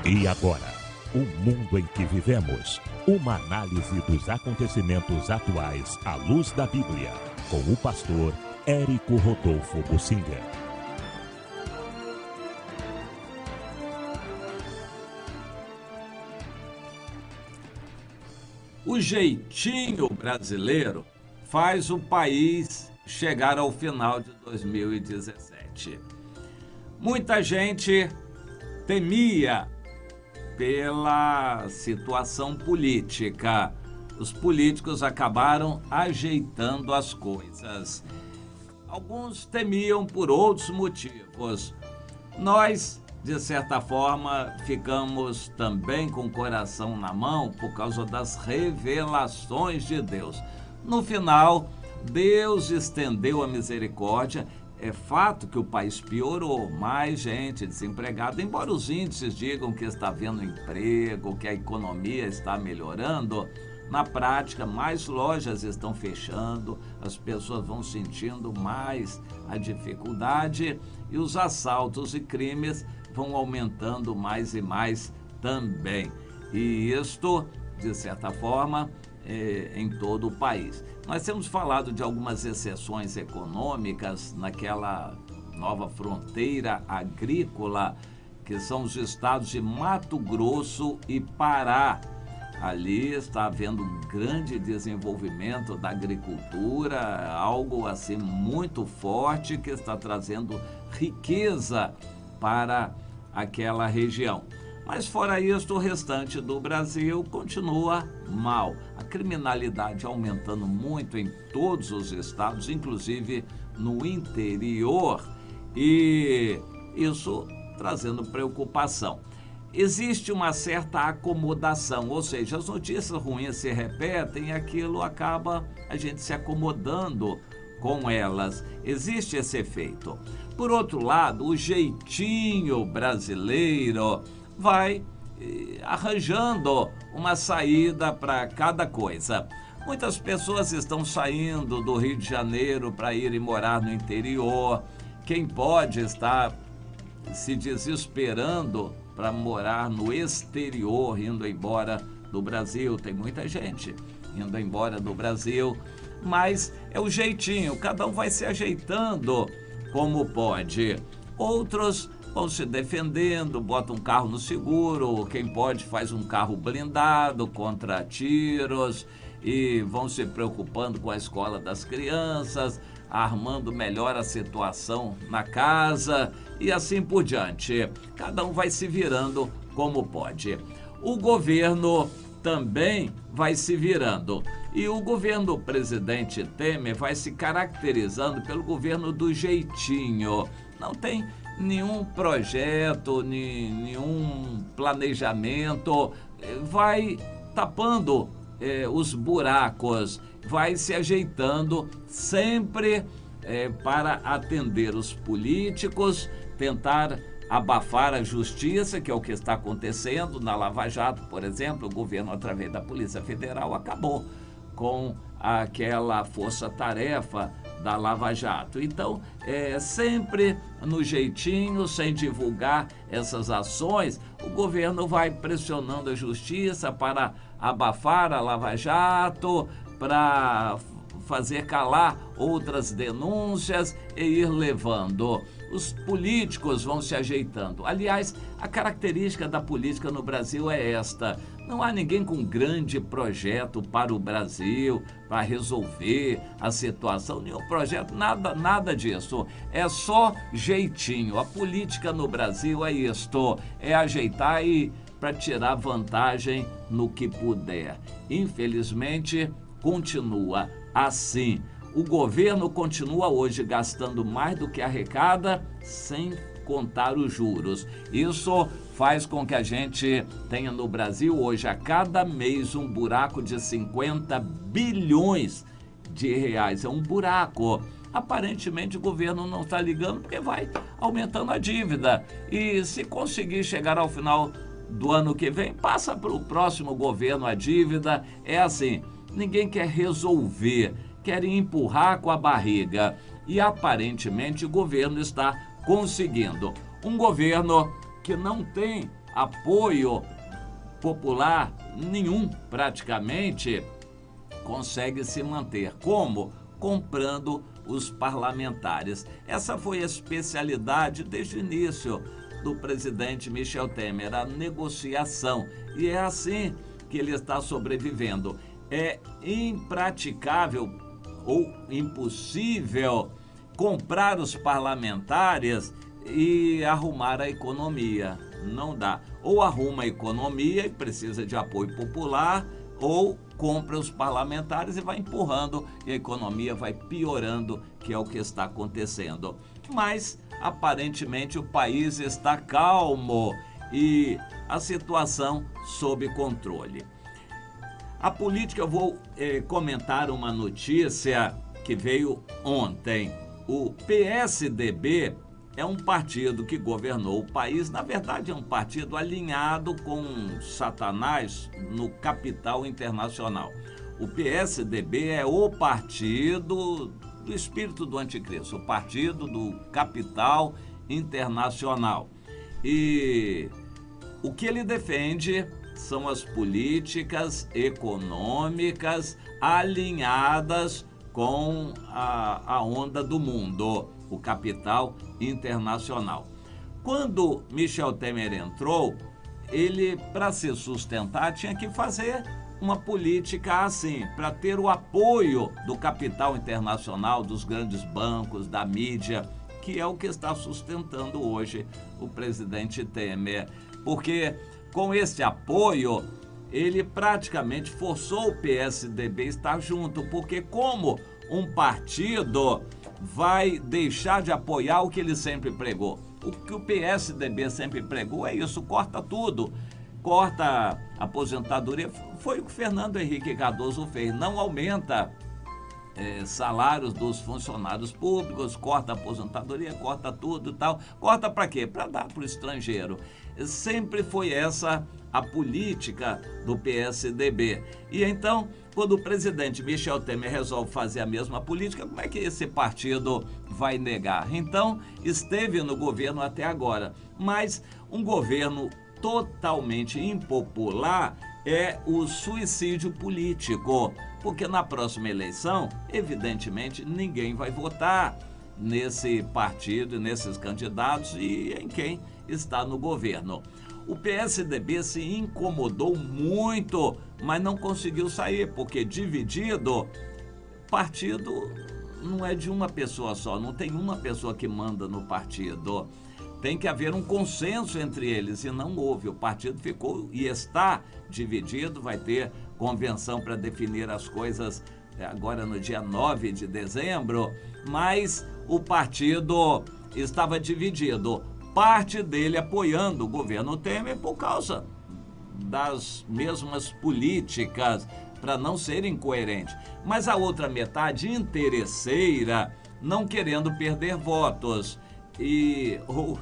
E agora, o mundo em que vivemos. Uma análise dos acontecimentos atuais à luz da Bíblia, com o pastor Érico Rodolfo Bussinger. O jeitinho brasileiro faz o país chegar ao final de 2017. Muita gente temia pela situação política. Os políticos acabaram ajeitando as coisas. Alguns temiam por outros motivos. Nós, de certa forma, ficamos também com o coração na mão por causa das revelações de Deus. No final, Deus estendeu a misericórdia. É fato que o país piorou, mais gente desempregada, embora os índices digam que está havendo emprego, que a economia está melhorando, na prática mais lojas estão fechando, as pessoas vão sentindo mais a dificuldade e os assaltos e crimes vão aumentando mais e mais também. E isto, de certa forma, em todo o país. Nós temos falado de algumas exceções econômicas naquela nova fronteira agrícola, que são os estados de Mato Grosso e Pará. Ali está havendo um grande desenvolvimento da agricultura, algo assim muito forte que está trazendo riqueza para aquela região. Mas fora isso, o restante do Brasil continua mal. A criminalidade aumentando muito em todos os estados, inclusive no interior, e isso trazendo preocupação. Existe uma certa acomodação, ou seja, as notícias ruins se repetem e aquilo acaba a gente se acomodando com elas. Existe esse efeito. Por outro lado, o jeitinho brasileiro vai arranjando uma saída para cada coisa. Muitas pessoas estão saindo do Rio de Janeiro para irem morar no interior. Quem pode está se desesperando para morar no exterior, indo embora do Brasil. Tem muita gente indo embora do Brasil, mas é o jeitinho, cada um vai se ajeitando como pode. Outros vão se defendendo, botam um carro no seguro, quem pode faz um carro blindado contra tiros e vão se preocupando com a escola das crianças, armando melhor a situação na casa e assim por diante. Cada um vai se virando como pode. O governo também vai se virando. E o governo do presidente Temer vai se caracterizando pelo governo do jeitinho. Não tem nenhum projeto, nenhum planejamento, vai tapando os buracos, vai se ajeitando sempre para atender os políticos, tentar abafar a justiça, que é o que está acontecendo na Lava Jato, por exemplo. O governo, através da Polícia Federal, acabou com aquela força-tarefa da Lava Jato. Então, sempre no jeitinho, sem divulgar essas ações, o governo vai pressionando a justiça para abafar a Lava Jato, para fazer calar outras denúncias e ir levando. Os políticos vão se ajeitando. Aliás, a característica da política no Brasil é esta: não há ninguém com grande projeto para o Brasil, para resolver a situação, nenhum projeto, nada disso. É só jeitinho. A política no Brasil é isto, é ajeitar e para tirar vantagem no que puder. Infelizmente, continua assim. O governo continua hoje gastando mais do que arrecada, sem contar os juros. Isso faz com que a gente tenha no Brasil hoje, a cada mês, um buraco de 50 bilhões de reais. É um buraco. Aparentemente o governo não está ligando porque vai aumentando a dívida. E se conseguir chegar ao final do ano que vem, passa para o próximo governo a dívida. É assim, ninguém quer resolver, querem empurrar com a barriga. E aparentemente o governo está conseguindo. Um governo que não tem apoio popular nenhum, praticamente, consegue se manter. Como? Comprando os parlamentares. Essa foi a especialidade desde o início do presidente Michel Temer, a negociação. E é assim que ele está sobrevivendo. É impraticável ou impossível comprar os parlamentares e arrumar a economia. Não dá. Ou arruma a economia e precisa de apoio popular, ou compra os parlamentares e vai empurrando e a economia vai piorando, que é o que está acontecendo. Mas, aparentemente, o país está calmo e a situação sob controle. A política, eu vou comentar uma notícia que veio ontem. O PSDB é um partido que governou o país, na verdade é um partido alinhado com Satanás no capital internacional. O PSDB é o partido do espírito do anticristo, o partido do capital internacional. E o que ele defende são as políticas econômicas alinhadas com a onda do mundo, o capital internacional. Quando Michel Temer entrou, ele, para se sustentar, tinha que fazer uma política assim, para ter o apoio do capital internacional, dos grandes bancos, da mídia, que é o que está sustentando hoje o presidente Temer. Porque com esse apoio, ele praticamente forçou o PSDB a estar junto, porque como um partido vai deixar de apoiar o que ele sempre pregou? O que o PSDB sempre pregou é isso, corta tudo, corta a aposentadoria. Foi o que Fernando Henrique Cardoso fez, não aumenta salários dos funcionários públicos, corta a aposentadoria, corta tudo e tal. Corta para quê? Para dar para o estrangeiro. Sempre foi essa a política do PSDB. E então, quando o presidente Michel Temer resolve fazer a mesma política, como é que esse partido vai negar? Então, esteve no governo até agora, mas um governo totalmente impopular é o suicídio político, porque na próxima eleição, evidentemente, ninguém vai votar nesse partido, nesses candidatos e em quem está no governo. O PSDB se incomodou muito, mas não conseguiu sair, porque dividido, partido não é de uma pessoa só, não tem uma pessoa que manda no partido. Tem que haver um consenso entre eles, e não houve. O partido ficou e está dividido, vai ter convenção para definir as coisas agora no dia 9 de dezembro, mas o partido estava dividido. Parte dele apoiando o governo Temer por causa das mesmas políticas, para não ser incoerente. Mas a outra metade interesseira, não querendo perder votos ou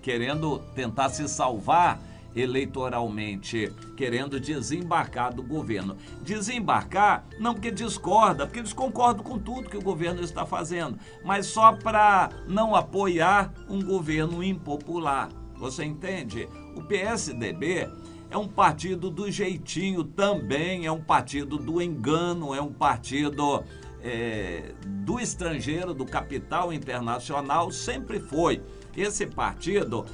querendo tentar se salvar eleitoralmente, querendo desembarcar do governo. Desembarcar não porque discorda, porque eles concordam com tudo que o governo está fazendo, mas só para não apoiar um governo impopular. Você entende? O PSDB é um partido do jeitinho também, é um partido do engano, é um partido do estrangeiro, do capital internacional, sempre foi. Esse partido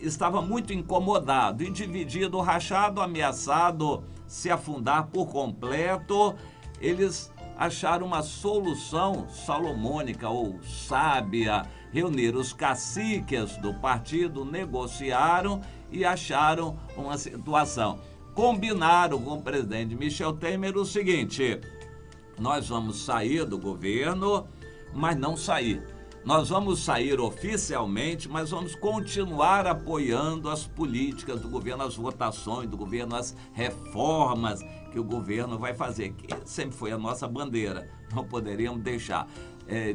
estava muito incomodado e dividido, rachado, ameaçado se afundar por completo. Eles acharam uma solução salomônica ou sábia, reuniram os caciques do partido, negociaram e acharam uma situação. Combinaram com o presidente Michel Temer o seguinte: nós vamos sair do governo, mas não sair. Nós vamos sair oficialmente, mas vamos continuar apoiando as políticas do governo, as votações do governo, as reformas que o governo vai fazer, que sempre foi a nossa bandeira, não poderíamos deixar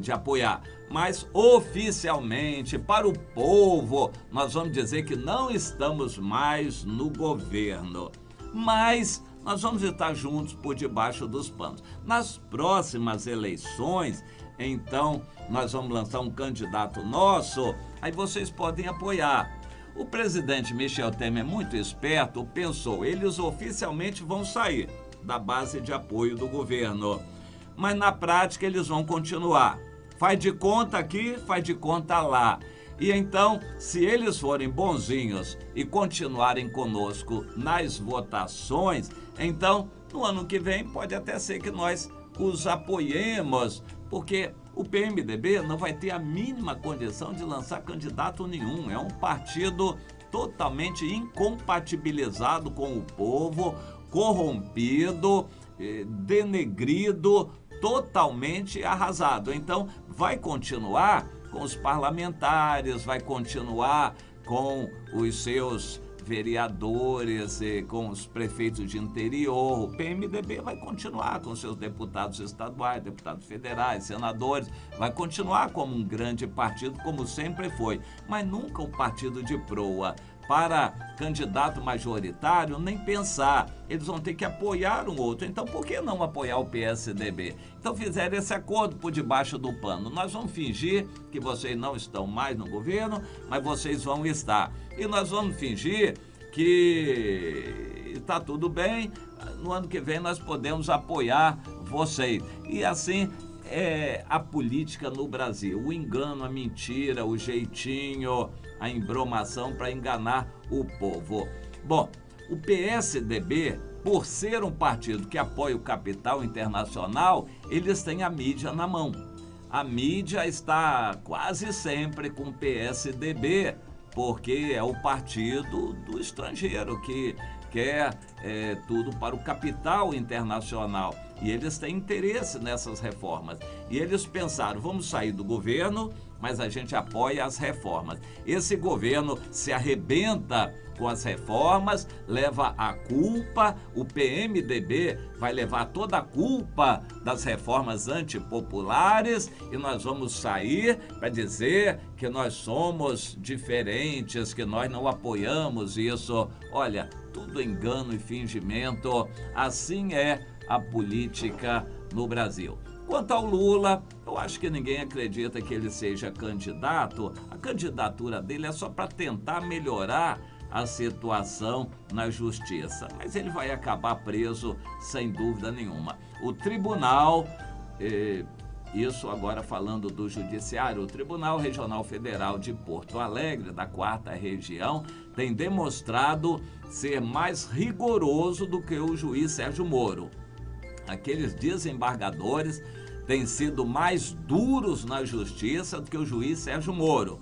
de apoiar. Mas oficialmente, para o povo, nós vamos dizer que não estamos mais no governo, mas nós vamos estar juntos por debaixo dos panos. Nas próximas eleições, então, nós vamos lançar um candidato nosso, aí vocês podem apoiar. O presidente Michel Temer, muito esperto, pensou, eles oficialmente vão sair da base de apoio do governo, mas na prática eles vão continuar. Faz de conta aqui, faz de conta lá. E então, se eles forem bonzinhos e continuarem conosco nas votações, então, no ano que vem, pode até ser que nós os apoiemos, porque o PMDB não vai ter a mínima condição de lançar candidato nenhum. É um partido totalmente incompatibilizado com o povo, corrompido, denegrido, totalmente arrasado. Então, vai continuar com os parlamentares, vai continuar com os seus vereadores, com os prefeitos de interior. O PMDB vai continuar com seus deputados estaduais, deputados federais, senadores, vai continuar como um grande partido, como sempre foi, mas nunca um partido de proa. Para candidato majoritário, nem pensar. Eles vão ter que apoiar um outro. Então, por que não apoiar o PSDB? Então, fizeram esse acordo por debaixo do pano. Nós vamos fingir que vocês não estão mais no governo, mas vocês vão estar. E nós vamos fingir que está tudo bem. No ano que vem, nós podemos apoiar vocês. E assim é a política no Brasil. O engano, a mentira, o jeitinho, a embromação para enganar o povo. Bom, o PSDB, por ser um partido que apoia o capital internacional, eles têm a mídia na mão. A mídia está quase sempre com o PSDB, porque é o partido do estrangeiro que quer tudo para o capital internacional. E eles têm interesse nessas reformas. E eles pensaram, vamos sair do governo, mas a gente apoia as reformas. Esse governo se arrebenta com as reformas, leva a culpa, o PMDB vai levar toda a culpa das reformas antipopulares e nós vamos sair para dizer que nós somos diferentes, que nós não apoiamos isso. Olha, tudo engano e fingimento, assim é a política no Brasil. Quanto ao Lula, eu acho que ninguém acredita que ele seja candidato. A candidatura dele é só para tentar melhorar a situação na justiça, mas ele vai acabar preso sem dúvida nenhuma. O tribunal, isso agora falando do judiciário, o Tribunal Regional Federal de Porto Alegre, da 4ª Região, tem demonstrado ser mais rigoroso do que o juiz Sérgio Moro. Aqueles desembargadores têm sido mais duros na justiça do que o juiz Sérgio Moro.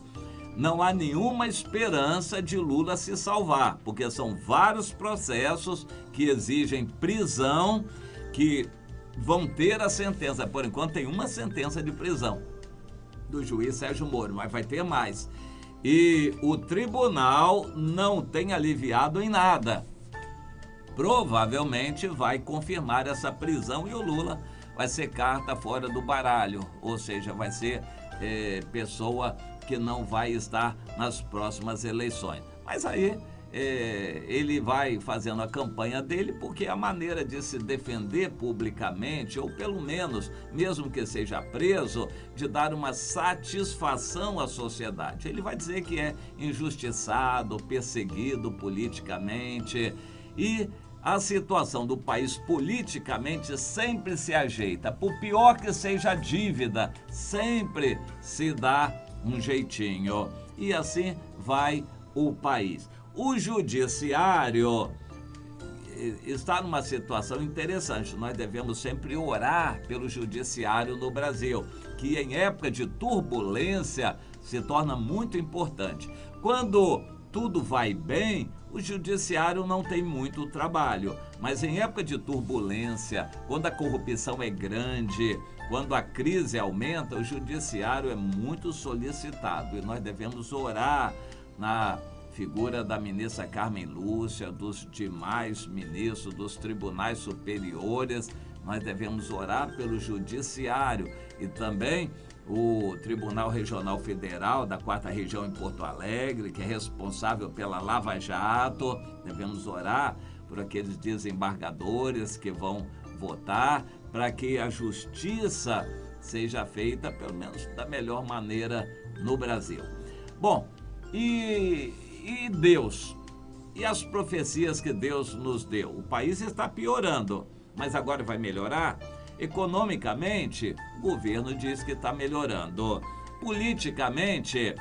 Não há nenhuma esperança de Lula se salvar, porque são vários processos que exigem prisão, que vão ter a sentença. Por enquanto tem uma sentença de prisão do juiz Sérgio Moro, mas vai ter mais. E o tribunal não tem aliviado em nada. Provavelmente vai confirmar essa prisão e o Lula vai ser carta fora do baralho, ou seja, vai ser pessoa que não vai estar nas próximas eleições. Mas aí ele vai fazendo a campanha dele, porque é a maneira de se defender publicamente, ou pelo menos, mesmo que seja preso, de dar uma satisfação à sociedade. Ele vai dizer que é injustiçado, perseguido politicamente, e a situação do país politicamente sempre se ajeita. Por pior que seja a dívida, sempre se dá um jeitinho. E assim vai o país. O judiciário está numa situação interessante. Nós devemos sempre orar pelo judiciário no Brasil, que em época de turbulência se torna muito importante. Quando tudo vai bem, o judiciário não tem muito trabalho, mas em época de turbulência, quando a corrupção é grande, quando a crise aumenta, o judiciário é muito solicitado e nós devemos orar na figura da ministra Carmen Lúcia, dos demais ministros dos tribunais superiores. Nós devemos orar pelo judiciário e também o Tribunal Regional Federal da 4ª Região em Porto Alegre, que é responsável pela Lava Jato. Devemos orar por aqueles desembargadores que vão votar, para que a justiça seja feita, pelo menos da melhor maneira, no Brasil. Bom, e E Deus? E as profecias que Deus nos deu? O país está piorando, mas agora vai melhorar? Economicamente, o governo diz que está melhorando. Politicamente,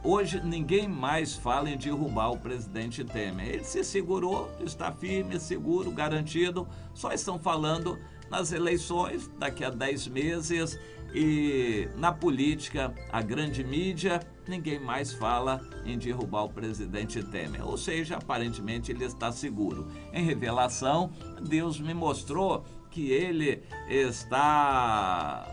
hoje ninguém mais fala em derrubar o presidente Temer. Ele se segurou, está firme, seguro, garantido. Só estão falando nas eleições daqui a 10 meses e na política, a grande mídia, ninguém mais fala em derrubar o presidente Temer. Ou seja, aparentemente ele está seguro. Em revelação, Deus me mostrou que ele está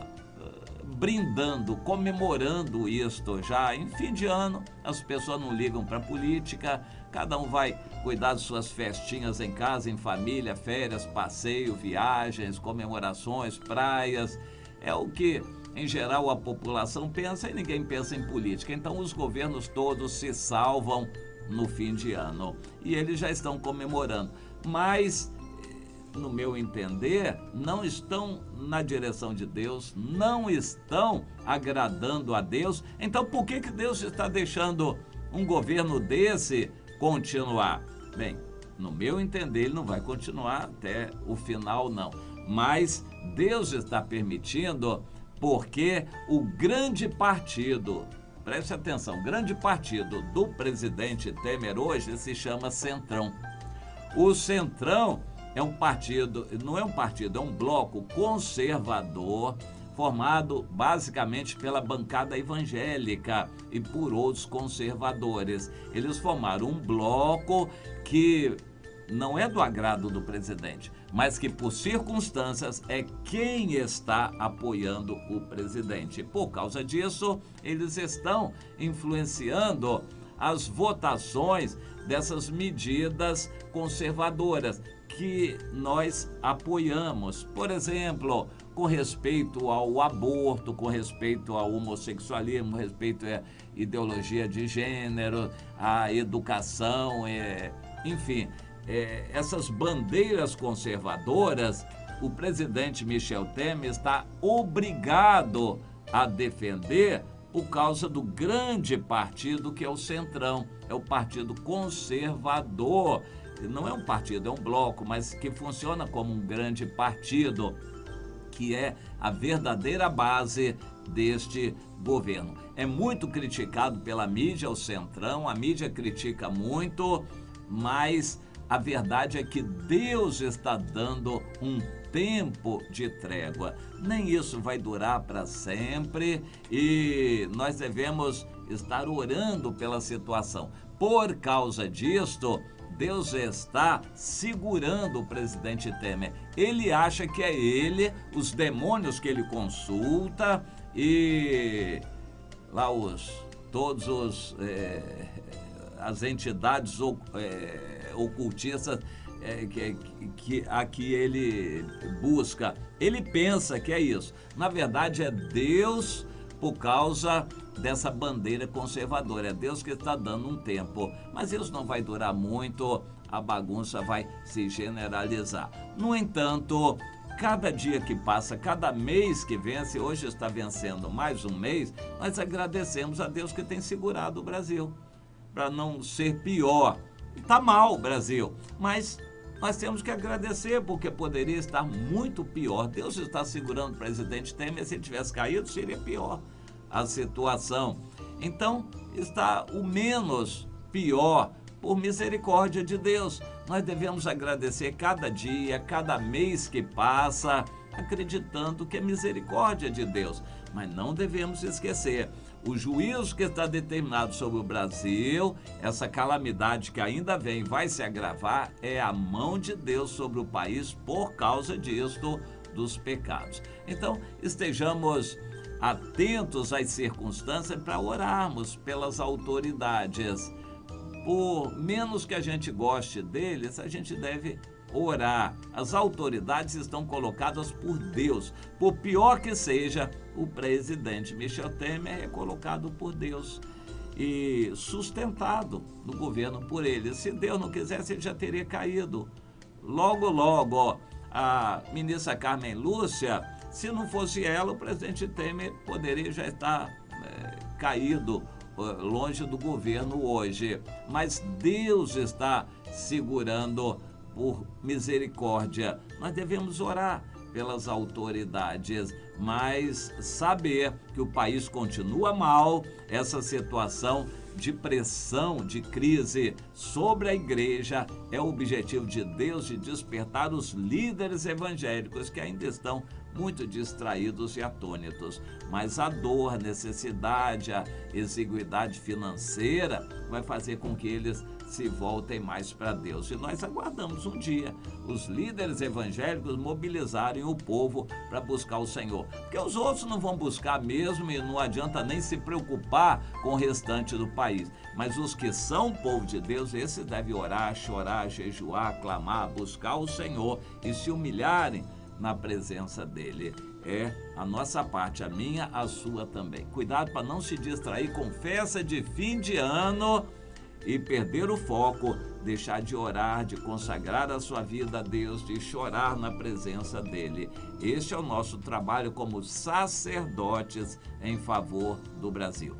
brindando, comemorando isto já em fim de ano. As pessoas não ligam para política, cada um vai cuidar de suas festinhas em casa, em família, férias, passeio, viagens, comemorações, praias. É o que, em geral, a população pensa e ninguém pensa em política. Então, os governos todos se salvam no fim de ano e eles já estão comemorando. Mas, no meu entender, não estão na direção de Deus, não estão agradando a Deus. Então, por que Deus está deixando um governo desse continuar? Bem, no meu entender, ele não vai continuar até o final, não. Mas Deus está permitindo porque o grande partido, preste atenção, o grande partido do presidente Temer hoje se chama Centrão. O Centrão é um partido, não é um partido, é um bloco conservador, formado basicamente pela bancada evangélica e por outros conservadores. Eles formaram um bloco que não é do agrado do presidente, mas que por circunstâncias é quem está apoiando o presidente. Por causa disso, eles estão influenciando as votações dessas medidas conservadoras que nós apoiamos. Por exemplo, com respeito ao aborto, com respeito ao homossexualismo, com respeito à ideologia de gênero, à educação, enfim, essas bandeiras conservadoras, o presidente Michel Temer está obrigado a defender por causa do grande partido que é o Centrão, é o Partido Conservador. Não é um partido, é um bloco, mas que funciona como um grande partido, que é a verdadeira base deste governo. É muito criticado pela mídia, o Centrão, a mídia critica muito, mas a verdade é que Deus está dando um tempo de trégua. Nem isso vai durar para sempre e nós devemos estar orando pela situação. Por causa disto, Deus está segurando o presidente Temer. Ele acha que é ele, os demônios que ele consulta e lá as entidades ocultistas a que ele busca. Ele pensa que é isso. Na verdade, é Deus por causa dessa bandeira conservadora. É Deus que está dando um tempo. Mas isso não vai durar muito, a bagunça vai se generalizar. No entanto, cada dia que passa, cada mês que vence, hoje está vencendo mais um mês, nós agradecemos a Deus que tem segurado o Brasil, para não ser pior. Está mal o Brasil, mas nós temos que agradecer, porque poderia estar muito pior. Deus está segurando o presidente Temer, se ele tivesse caído, seria pior a situação. Então, está o menos pior, por misericórdia de Deus. Nós devemos agradecer cada dia, cada mês que passa, acreditando que é misericórdia de Deus. Mas não devemos esquecer, o juízo que está determinado sobre o Brasil, essa calamidade que ainda vem, vai se agravar, é a mão de Deus sobre o país por causa disto, dos pecados. Então, estejamos atentos às circunstâncias para orarmos pelas autoridades. Por menos que a gente goste deles, a gente deve orar. As autoridades estão colocadas por Deus. Por pior que seja, o presidente Michel Temer é colocado por Deus e sustentado no governo por ele. Se Deus não quisesse, ele já teria caído. Logo, logo, a ministra Carmen Lúcia, se não fosse ela, o presidente Temer poderia já estar caído longe do governo hoje, mas Deus está segurando por misericórdia. Nós devemos orar pelas autoridades, mas saber que o país continua mal, essa situação de pressão, de crise sobre a igreja é o objetivo de Deus de despertar os líderes evangélicos que ainda estão muito distraídos e atônitos. Mas a dor, a necessidade, a exiguidade financeira vai fazer com que eles se voltem mais para Deus. E nós aguardamos um dia os líderes evangélicos mobilizarem o povo para buscar o Senhor. Porque os outros não vão buscar mesmo e não adianta nem se preocupar com o restante do país. Mas os que são povo de Deus, esses devem orar, chorar, jejuar, clamar, buscar o Senhor e se humilharem na presença dele. É a nossa parte, a minha, a sua também. Cuidado para não se distrair com festa de fim de ano e perder o foco, deixar de orar, de consagrar a sua vida a Deus, de chorar na presença dele. Este é o nosso trabalho como sacerdotes em favor do Brasil.